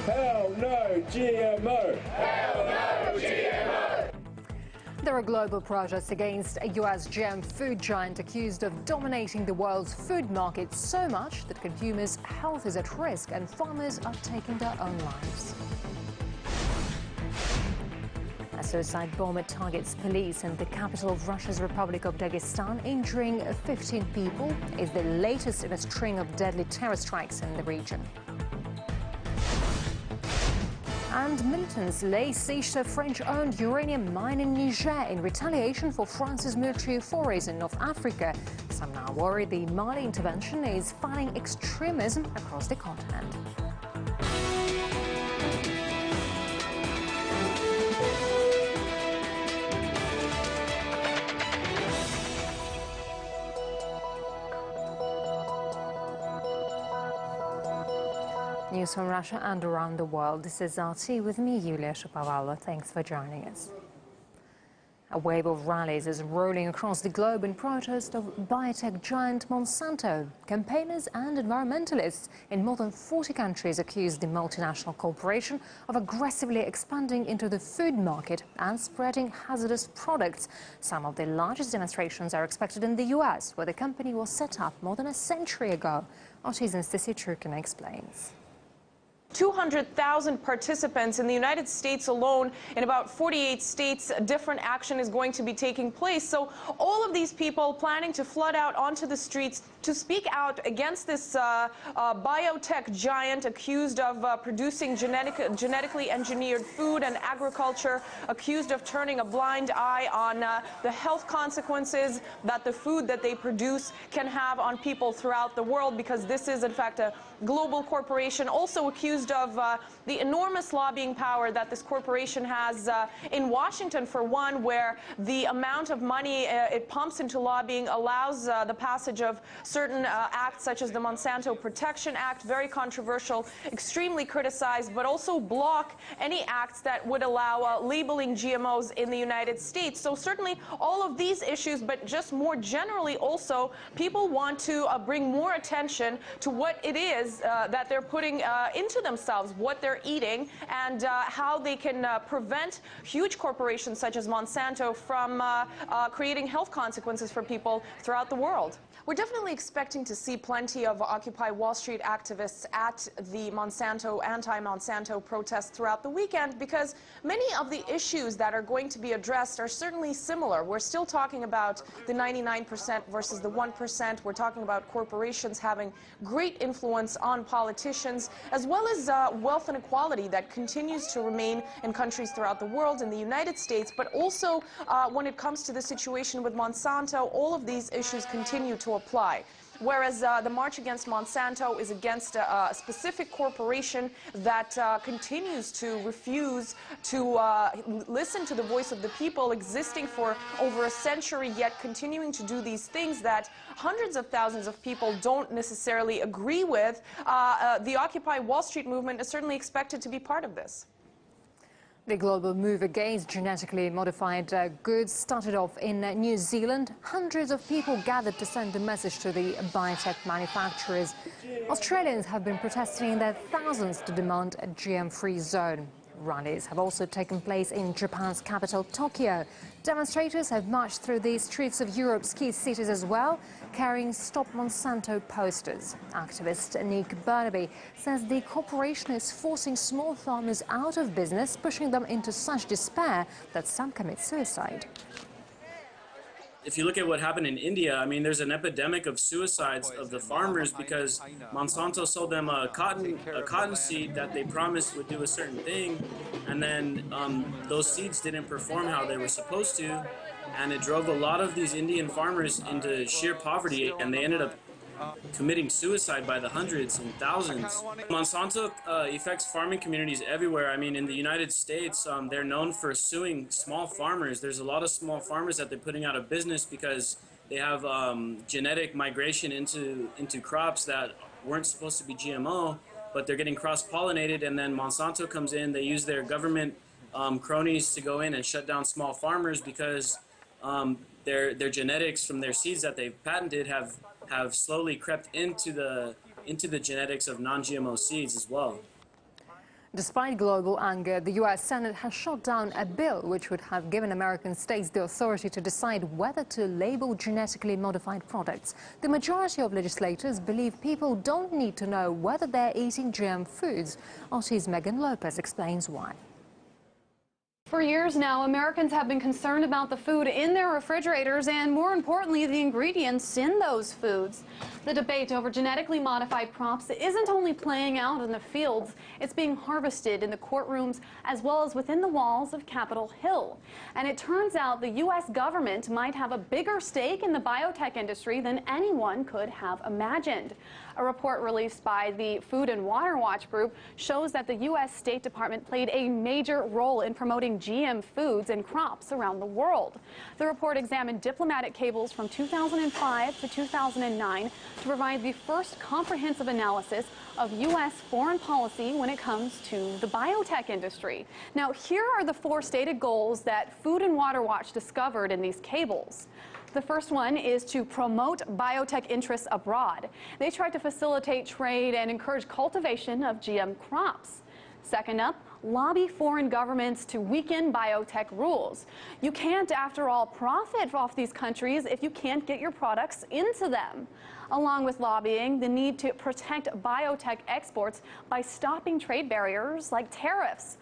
Hell no GMO! Hell no GMO! There are global protests against a U.S. GM food giant accused of dominating the world's food market so much that consumers' health is at risk and farmers are taking their own lives. A suicide bomber targets police in the capital of Russia's Republic of Dagestan, injuring 15 people. It's the latest in a string of deadly terror strikes in the region. And militants lay siege to a French-owned uranium mine in Niger in retaliation for France's military forays in North Africa. Some now worry the Mali intervention is fighting extremism across the continent. News from Russia and around the world. This is RT with me, Yulia Shapovalova. Thanks for joining us. A wave of rallies is rolling across the globe in protest of biotech giant Monsanto. Campaigners and environmentalists in more than 40 countries accuse the multinational corporation of aggressively expanding into the food market and spreading hazardous products. Some of the largest demonstrations are expected in the US, where the company was set up more than a century ago. RT's Anastasia Turkina explains. 200,000 participants in the United States alone. In about 48 states, different action is going to be taking place. So all of these people planning to flood out onto the streets to speak out against this biotech giant accused of producing genetically engineered food and agriculture, accused of turning a blind eye on the health consequences that the food that they produce can have on people throughout the world, because this is in fact a global corporation, also accused of the enormous lobbying power that this corporation has in Washington, for one, where the amount of money it pumps into lobbying allows the passage of certain acts such as the Monsanto Protection Act, very controversial, extremely criticized, but also block any acts that would allow labeling GMOs in the United States. So certainly all of these issues, but just more generally also, people want to bring more attention to what it is that they're putting into themselves, what they're eating, and how they can prevent huge corporations such as Monsanto from creating health consequences for people throughout the world. We're definitely expecting to see plenty of Occupy Wall Street activists at the anti-Monsanto protests throughout the weekend, because many of the issues that are going to be addressed are certainly similar. We're still talking about the 99% versus the 1%. We're talking about corporations having great influence on politicians, as well as wealth inequality that continues to remain in countries throughout the world, in the United States, but also when it comes to the situation with Monsanto, all of these issues continue to apply. Whereas the march against Monsanto is against a specific corporation that continues to refuse to listen to the voice of the people, existing for over a century, yet continuing to do these things that hundreds of thousands of people don't necessarily agree with. The Occupy Wall Street movement is certainly expected to be part of this. The global move against genetically modified goods started off in New Zealand. Hundreds of people gathered to send a message to the biotech manufacturers. Australians have been protesting in their thousands to demand a GM-free zone. Rallies have also taken place in Japan's capital, Tokyo. Demonstrators have marched through the streets of Europe's key cities as well, carrying Stop Monsanto posters. Activist Nick Burnaby says the corporation is forcing small farmers out of business, pushing them into such despair that some commit suicide. If you look at what happened in India, I mean, there's an epidemic of suicides of the farmers because Monsanto sold them a cotton seed that they promised would do a certain thing, and then those seeds didn't perform how they were supposed to, and it drove a lot of these Indian farmers into sheer poverty, and they ended up committing suicide by the hundreds and thousands. Monsanto affects farming communities everywhere. I mean, in the United States, they're known for suing small farmers. There's a lot of small farmers that they're putting out of business because they have genetic migration into crops that weren't supposed to be GMO, but they're getting cross-pollinated, and then Monsanto comes in. They use their government cronies to go in and shut down small farmers because their genetics from their seeds that they've patented have slowly crept into the genetics of non-GMO seeds as well. Despite global anger, the U.S. Senate has shot down a bill which would have given American states the authority to decide whether to label genetically modified products. The majority of legislators believe people don't need to know whether they're eating GM foods. RT's Megan Lopez explains why. For years now, Americans have been concerned about the food in their refrigerators and, more importantly, the ingredients in those foods. The debate over genetically modified crops isn't only playing out in the fields, it's being harvested in the courtrooms as well as within the walls of Capitol Hill. And it turns out the U.S. government might have a bigger stake in the biotech industry than anyone could have imagined. A report released by the Food and Water Watch Group shows that the U.S. State Department played a major role in promoting GM foods and crops around the world. The report examined diplomatic cables from 2005 to 2009 to provide the first comprehensive analysis of U.S. foreign policy when it comes to the biotech industry. Now, here are the 4 stated goals that Food and Water Watch discovered in these cables. The first one is to promote biotech interests abroad. They tried to facilitate trade and encourage cultivation of GM crops. Second up, lobby foreign governments to weaken biotech rules. You can't, after all, profit off these countries if you can't get your products into them. Along with lobbying, the need to protect biotech exports by stopping trade barriers like tariffs.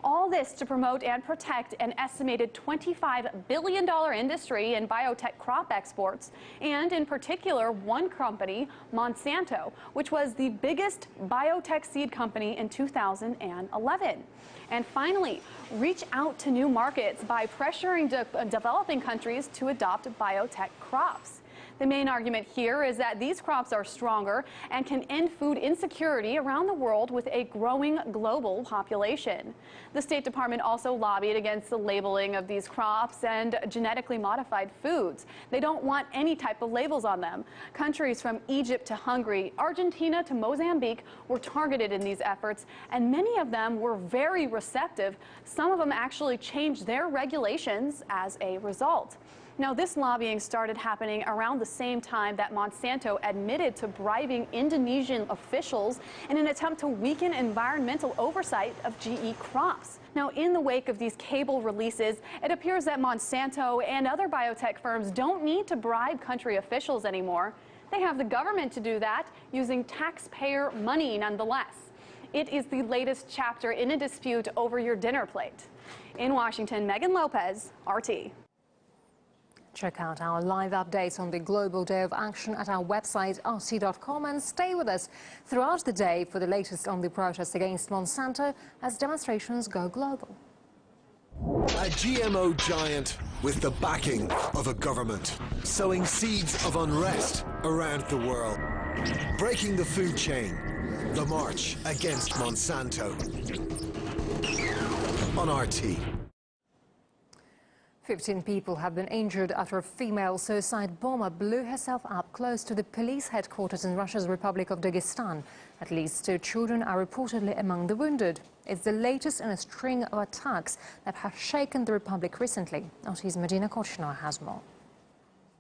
All this to promote and protect an estimated $25 billion industry in biotech crop exports, and in particular one company, Monsanto, which was the biggest biotech seed company in 2011. And finally, reach out to new markets by pressuring developing countries to adopt biotech crops. The main argument here is that these crops are stronger and can end food insecurity around the world with a growing global population. The State Department also lobbied against the labeling of these crops and genetically modified foods. They don't want any type of labels on them. Countries from Egypt to Hungary, Argentina to Mozambique were targeted in these efforts, and many of them were very receptive. Some of them actually changed their regulations as a result. Now, this lobbying started happening around the same time that Monsanto admitted to bribing Indonesian officials in an attempt to weaken environmental oversight of GE crops. Now, in the wake of these cable releases, it appears that Monsanto and other biotech firms don't need to bribe country officials anymore. They have the government to do that using taxpayer money nonetheless. It is the latest chapter in a dispute over your dinner plate. In Washington, Megan Lopez, RT. Check out our live updates on the Global Day of Action at our website rt.com and stay with us throughout the day for the latest on the protests against Monsanto as demonstrations go global. A GMO giant with the backing of a government, sowing seeds of unrest around the world. Breaking the food chain, the march against Monsanto. On RT. 15 people have been injured after a female suicide bomber blew herself up close to the police headquarters in Russia's Republic of Dagestan. At least 2 children are reportedly among the wounded. It's the latest in a string of attacks that have shaken the republic recently. RT's Medina Kochino has more.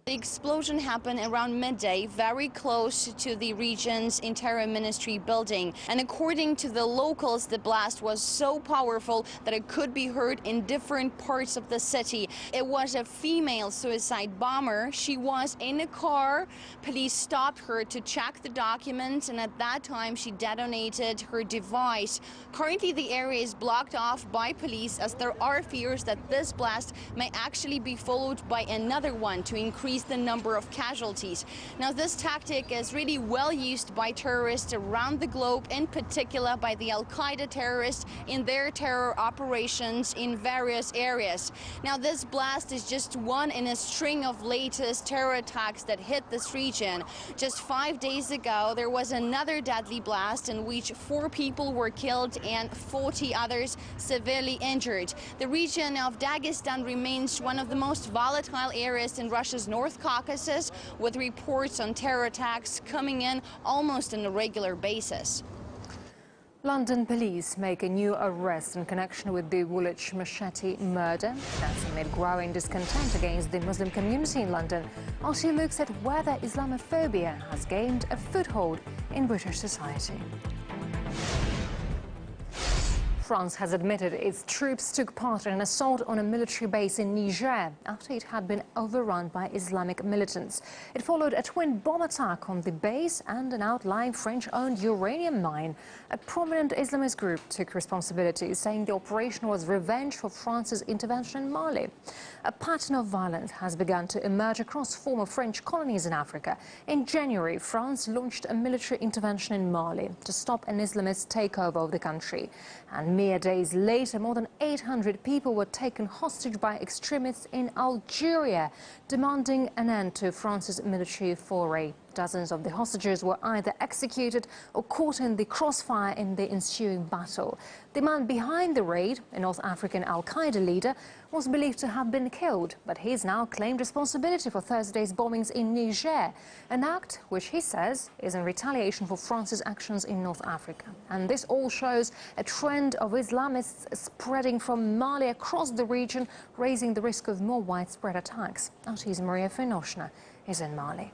The explosion happened around midday, very close to the region's Interior Ministry building. And according to the locals, the blast was so powerful that it could be heard in different parts of the city. It was a female suicide bomber. She was in a car. Police stopped her to check the documents, and at that time she detonated her device. Currently, the area is blocked off by police as there are fears that this blast may actually be followed by another one to increase the number of casualties. Now, this tactic is really well used by terrorists around the globe, in particular by the Al-Qaeda terrorists in their terror operations in various areas. Now, this blast is just one in a string of latest terror attacks that hit this region. Just 5 days ago, there was another deadly blast in which 4 people were killed and 40 others severely injured. The region of Dagestan remains one of the most volatile areas in Russia's North Caucasus, with reports on terror attacks coming in almost on a regular basis. London police make a new arrest in connection with the Woolwich machete murder. That's amid growing discontent against the Muslim community in London. RT looks at whether Islamophobia has gained a foothold in British society. France has admitted its troops took part in an assault on a military base in Niger after it had been overrun by Islamic militants. It followed a twin bomb attack on the base and an outlying French-owned uranium mine. A prominent Islamist group took responsibility, saying the operation was revenge for France's intervention in Mali. A pattern of violence has begun to emerge across former French colonies in Africa. In January, France launched a military intervention in Mali to stop an Islamist takeover of the country. And mere days later, more than 800 people were taken hostage by extremists in Algeria, demanding an end to France's military foray. Dozens of the hostages were either executed or caught in the crossfire in the ensuing battle. The man behind the raid, a North African al-Qaeda leader, was believed to have been killed, but he's now claimed responsibility for Thursday's bombings in Niger, an act which he says is in retaliation for France's actions in North Africa. And this all shows a trend of Islamists spreading from Mali across the region, raising the risk of more widespread attacks. RT's Maria Finoshna is in Mali.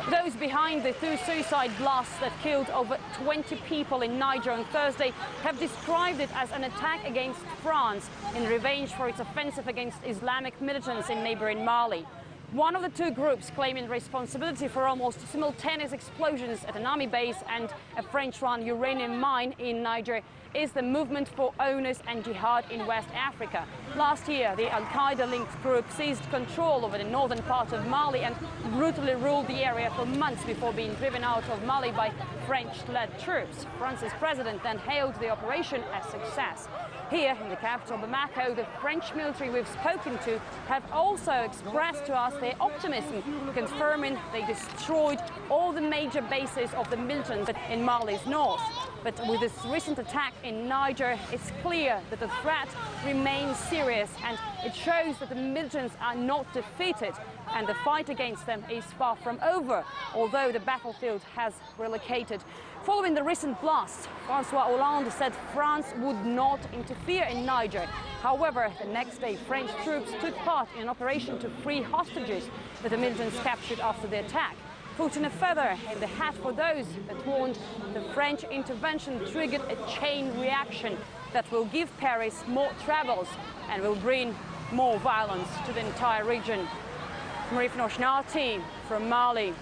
Those behind the two suicide blasts that killed over 20 people in Niger on Thursday have described it as an attack against France in revenge for its offensive against Islamic militants in neighboring Mali. One of the two groups claiming responsibility for almost simultaneous explosions at an army base and a French-run uranium mine in Niger is the Movement for Owners and Jihad in West Africa. Last year, the al-Qaeda-linked group seized control over the northern part of Mali and brutally ruled the area for months before being driven out of Mali by French-led troops. France's president then hailed the operation as a success. Here in the capital, Bamako, the French military we've spoken to have also expressed to us their optimism, confirming they destroyed all the major bases of the militants in Mali's north. But with this recent attack in Niger, it's clear that the threat remains serious, and it shows that the militants are not defeated and the fight against them is far from over, although the battlefield has relocated. Following the recent blast, François Hollande said France would not interfere in Niger. However, the next day, French troops took part in an operation to free hostages that the militants captured after the attack, putting a feather in the hat for those that warned the French intervention triggered a chain reaction that will give Paris more troubles and will bring more violence to the entire region. Marie Finoshna from Mali.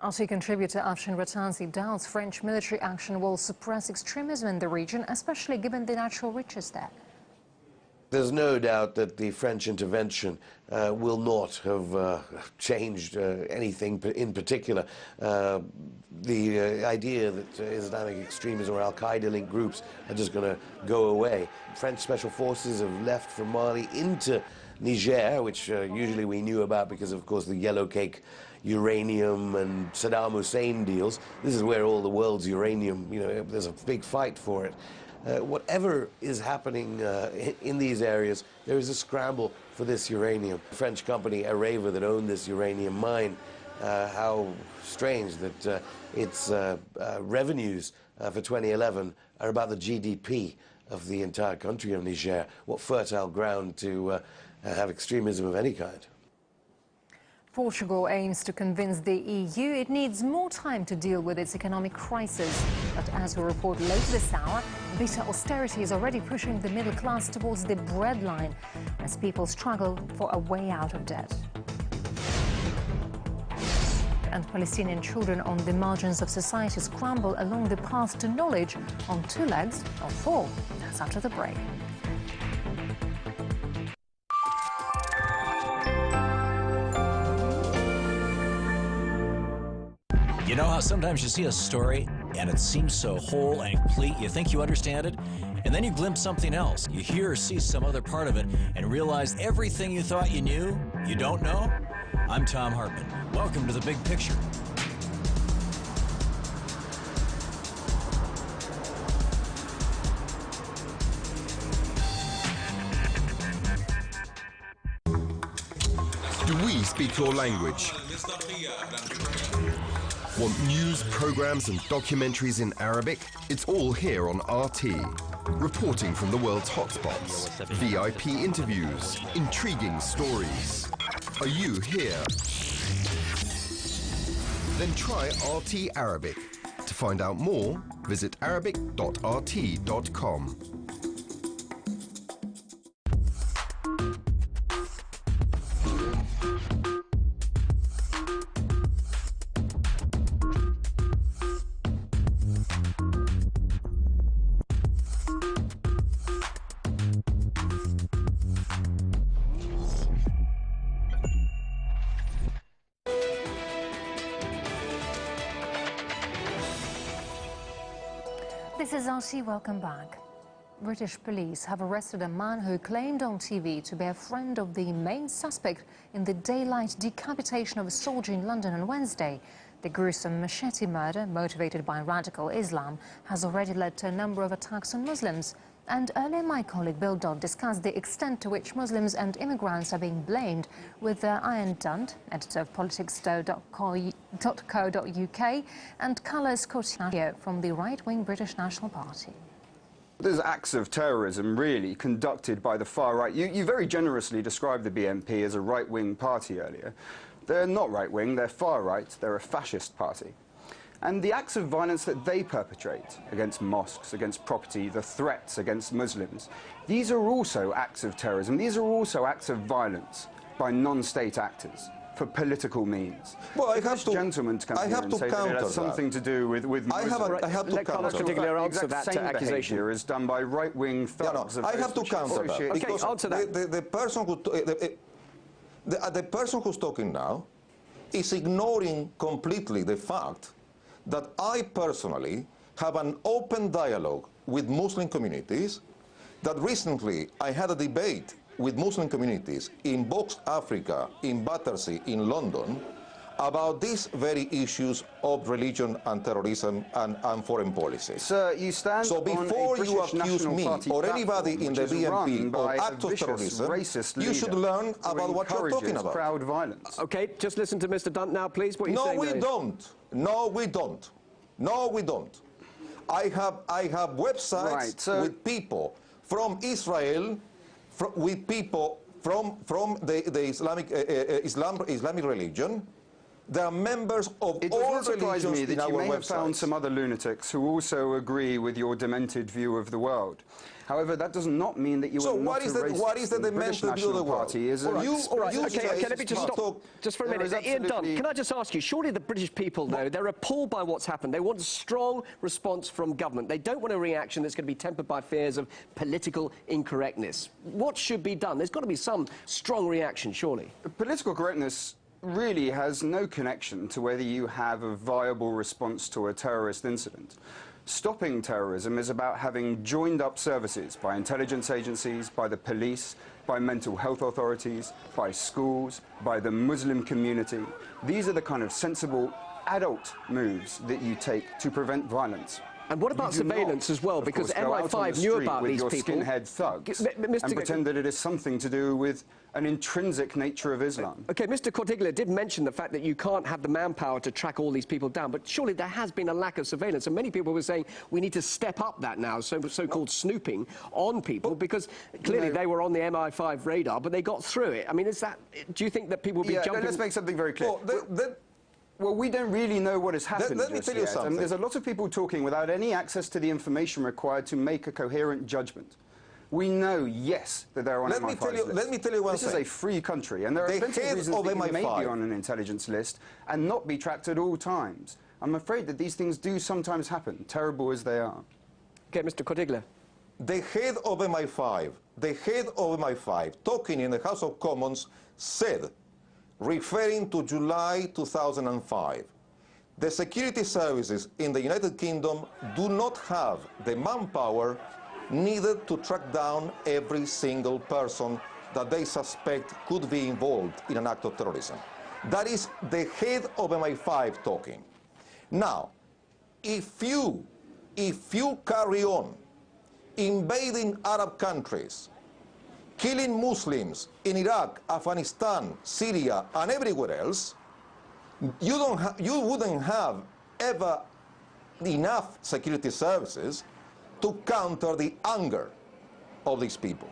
RT contributor Afshin Ratanzi doubts French military action will suppress extremism in the region, especially given the natural riches there. There's no doubt that the French intervention will not have changed anything in particular. The idea that Islamic extremism or al-Qaeda-linked groups are just going to go away. French special forces have left from Mali into Niger, which usually we knew about because, of course, the yellow cake uranium and Saddam Hussein deals. This is where all the world's uranium, there's a big fight for it. Whatever is happening in these areas, there is a scramble for this uranium. The French company Areva that owned this uranium mine, how strange that its revenues for 2011 are about the GDP of the entire country of Niger. What fertile ground to have extremism of any kind. Portugal aims to convince the EU it needs more time to deal with its economic crisis. But as we report later this hour, bitter austerity is already pushing the middle class towards the breadline as people struggle for a way out of debt. And Palestinian children on the margins of society scramble along the path to knowledge on two legs or four. That's after the break. You know how sometimes you see a story and it seems so whole and complete, you think you understand it, and then you glimpse something else. You hear or see some other part of it and realize everything you thought you knew, you don't know? I'm Tom Hartman. Welcome to The Big Picture. Do we speak your language? Want news, programs and documentaries in Arabic? It's all here on RT. Reporting from the world's hotspots, VIP interviews, intriguing stories. Are you here? Then try RT Arabic. To find out more, Visit arabic.rt.com. This is RT, welcome back. British police have arrested a man who claimed on TV to be a friend of the main suspect in the daylight decapitation of a soldier in London on Wednesday. The gruesome machete murder, motivated by radical Islam, has already led to a number of attacks on Muslims. And earlier my colleague Bill Dodd discussed the extent to which Muslims and immigrants are being blamed with Ian Dunt, editor of politics.co.uk, and Carlos Cortilla from the right-wing British National Party. There's acts of terrorism, really, conducted by the far right. You very generously described the BNP as a right-wing party earlier. They're not right-wing, they're far right, they're a fascist party. And the acts of violence that they perpetrate against mosques, against property, the threats against Muslims, these are also acts of terrorism. These are also acts of violence by non-state actors for political means. Well, I have this to, gentleman to come I here have and to say that it has something to do with Muslims. I have to counter that. Particular answer that accusation is done by right-wing thugs. I have to counter that. Because answer that. The person who's talking now is ignoring completely the fact that I personally have an open dialogue with Muslim communities, that recently I had a debate with Muslim communities in Box Africa, in Battersea, in London, about these very issues of religion and terrorism and foreign policy. Sir, you stand so before on a you accuse me or anybody in the BNP of acts of terrorism, you should learn about what you're talking about. Proud violence. Okay, just listen to Mr. Dunt now, please. What are you saying? No, we don't. No, we don't. No, we don't. I have websites with people from Israel, with people from the Islamic religion. They are members of all religions in our websites. It doesn't surprise me that you may have found some other lunatics who also agree with your demented view of the world. However, that does not mean that you are not a racist. So what is the demented view of the world? Okay, let me just stop just for a minute. Ian Dunt, can I just ask you, surely the British people, though, they're appalled by what's happened. They want a strong response from government. They don't want a reaction that's going to be tempered by fears of political incorrectness. What should be done? There's got to be some strong reaction, surely. Political correctness really has no connection to whether you have a viable response to a terrorist incident. Stopping terrorism is about having joined up services by intelligence agencies, by the police, by mental health authorities, by schools, by the Muslim community. These are the kind of sensible adult moves that you take to prevent violence. And what about surveillance as well? Because MI5 knew about these people. Skinhead thugs and pretend that it is something to do with an intrinsic nature of Islam. OK, Mr. Cortiglia did mention the fact that you can't have the manpower to track all these people down, but surely there has been a lack of surveillance, and many people were saying we need to step up that now, so-called snooping on people, because clearly they were on the MI5 radar, but they got through it. I mean, do you think that people will be jumping... Let's make something very clear. Well, we don't really know what has happened. Let me tell you something. And there's a lot of people talking without any access to the information required to make a coherent judgment. We know, yes, that they're on MI5's list. Let me tell you one thing. This is a free country, and there are plenty of reasons that you may be on an intelligence list and not be tracked at all times. I'm afraid that these things do sometimes happen, terrible as they are. Okay, Mr. Cortiglia. The head of MI5, talking in the House of Commons, said, referring to July 2005, the security services in the United Kingdom do not have the manpower needed to track down every single person that they suspect could be involved in an act of terrorism. That is the head of MI5 talking. Now, if you carry on invading Arab countries, killing Muslims in Iraq, Afghanistan, Syria, and everywhere else, you wouldn't have ever enough security services to counter the anger of these people.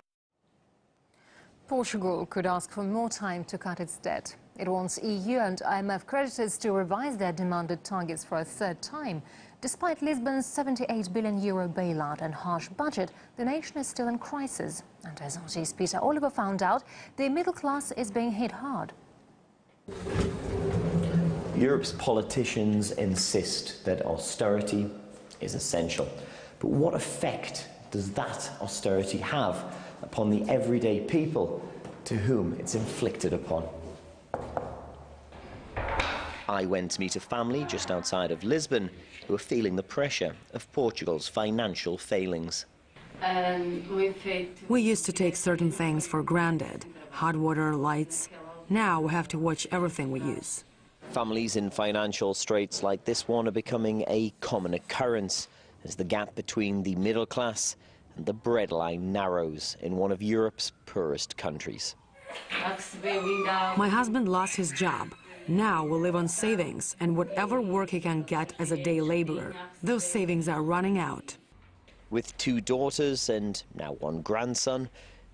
Portugal could ask for more time to cut its debt. It wants EU and IMF creditors to revise their demanded targets for a third time. Despite Lisbon's €78 billion bailout and harsh budget, the nation is still in crisis. And as RT's Peter Oliver found out, the middle class is being hit hard. Europe's politicians insist that austerity is essential. But what effect does that austerity have upon the everyday people to whom it's inflicted upon? I went to meet a family just outside of Lisbon who are feeling the pressure of Portugal's financial failings. We used to take certain things for granted, hot water, lights. Now we have to watch everything we use. Families in financial straits like this one are becoming a common occurrence as the gap between the middle class and the breadline narrows in one of Europe's poorest countries. My husband lost his job. Now we live on savings and whatever work he can get as a day laborer. Those savings are running out. With 2 daughters and now 1 grandson,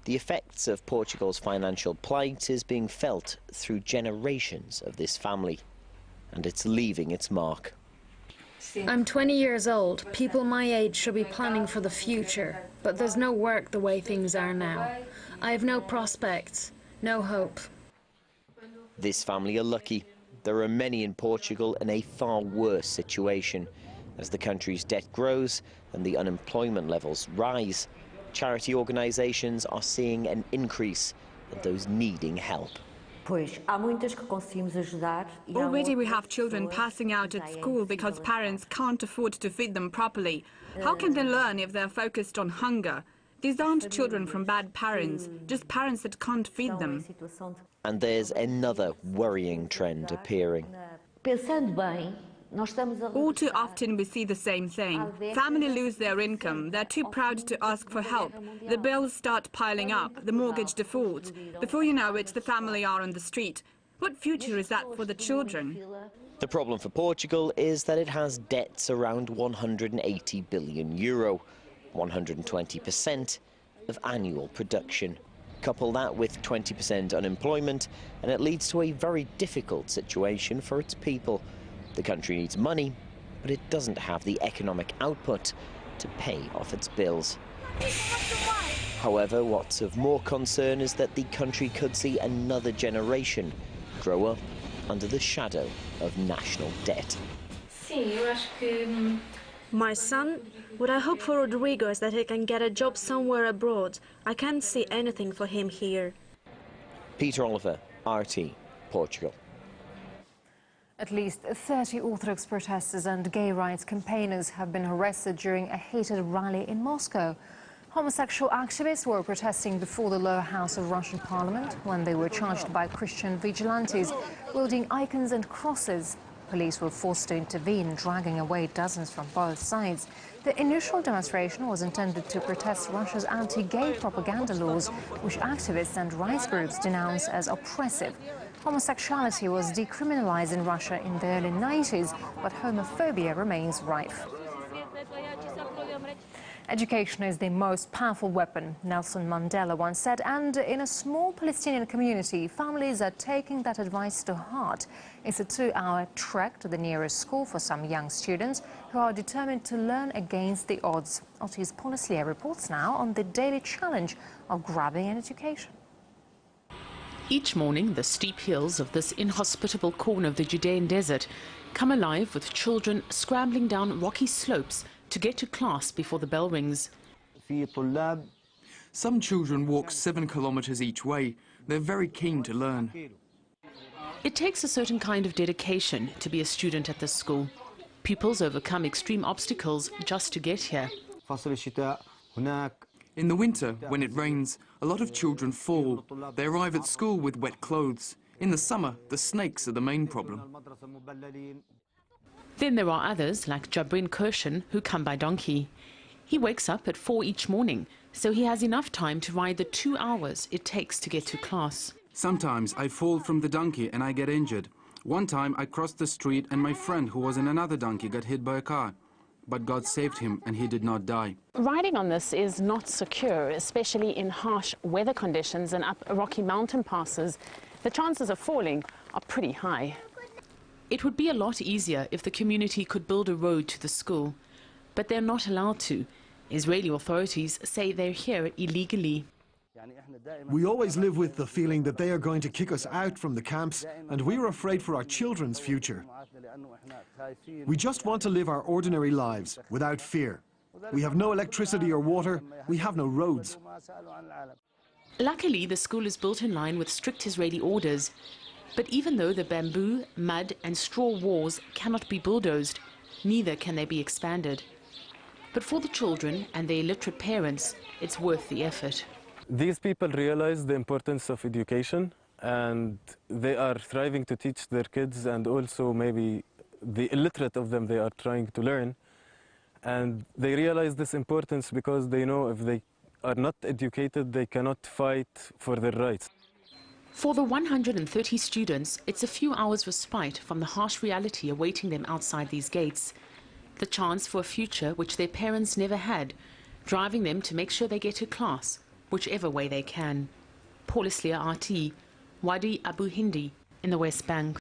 the effects of Portugal's financial plight is being felt through generations of this family, and it's leaving its mark. I'm 20 years old. People my age should be planning for the future, but there's no work the way things are now. I have no prospects, no hope. This family are lucky. There are many in Portugal in a far worse situation. As the country's debt grows and the unemployment levels rise, charity organisations are seeing an increase in those needing help. Already we have children passing out at school because parents can't afford to feed them properly. How can they learn if they're focused on hunger? These aren't children from bad parents, just parents that can't feed them. And there's another worrying trend appearing. All too often we see the same thing. Families lose their income, they're too proud to ask for help. The bills start piling up, the mortgage defaults. Before you know it, the family are on the street. What future is that for the children? The problem for Portugal is that it has debts around €180 billion, 120% of annual production. Couple that with 20% unemployment and it leads to a very difficult situation for its people. The country needs money, but it doesn't have the economic output to pay off its bills. However, what's of more concern is that the country could see another generation grow up under the shadow of national debt. My son, what I hope for Rodrigo is that he can get a job somewhere abroad. I can't see anything for him here. Peter Oliver, RT, Portugal. At least 30 Orthodox protesters and gay rights campaigners have been arrested during a hated rally in Moscow. Homosexual activists were protesting before the lower house of Russian parliament when they were charged by Christian vigilantes wielding icons and crosses. Police were forced to intervene, dragging away dozens from both sides. The initial demonstration was intended to protest Russia's anti-gay propaganda laws, which activists and rights groups denounce as oppressive. Homosexuality was decriminalized in Russia in the early 90s, but homophobia remains rife. Education is the most powerful weapon, Nelson Mandela once said, and in a small Palestinian community, families are taking that advice to heart. It's a 2-hour trek to the nearest school for some young students who are determined to learn against the odds. Otis Polislier reports now on the daily challenge of grabbing an education. Each morning, the steep hills of this inhospitable corner of the Judean desert come alive with children scrambling down rocky slopes to get to class before the bell rings. Some children walk 7 kilometers each way. They're very keen to learn. It takes a certain kind of dedication to be a student at this school. Pupils overcome extreme obstacles just to get here. In the winter, when it rains, a lot of children fall. They arrive at school with wet clothes. In the summer, the snakes are the main problem. Then there are others, like Jabrin Kirshen, who come by donkey. He wakes up at 4 each morning, so he has enough time to ride the 2 hours it takes to get to class. Sometimes I fall from the donkey and I get injured. One time I crossed the street and my friend who was in another donkey got hit by a car. But God saved him and he did not die. Riding on this is not secure, especially in harsh weather conditions and up rocky mountain passes. The chances of falling are pretty high. It would be a lot easier if the community could build a road to the school, but they're not allowed to. Israeli authorities say they're here illegally. We always live with the feeling that they are going to kick us out from the camps, and we are afraid for our children's future. We just want to live our ordinary lives without fear. We have no electricity or water. We have no roads. Luckily, the school is built in line with strict Israeli orders. But even though the bamboo, mud and straw walls cannot be bulldozed, neither can they be expanded. But for the children and their illiterate parents, it's worth the effort. These people realize the importance of education, and they are striving to teach their kids, and also maybe the illiterate of them, they are trying to learn. And they realize this importance because they know if they are not educated, they cannot fight for their rights. For the 130 students, it's a few hours' respite from the harsh reality awaiting them outside these gates. The chance for a future which their parents never had, driving them to make sure they get to class, whichever way they can. Paul Islia, RT, Wadi Abu Hindi in the West Bank.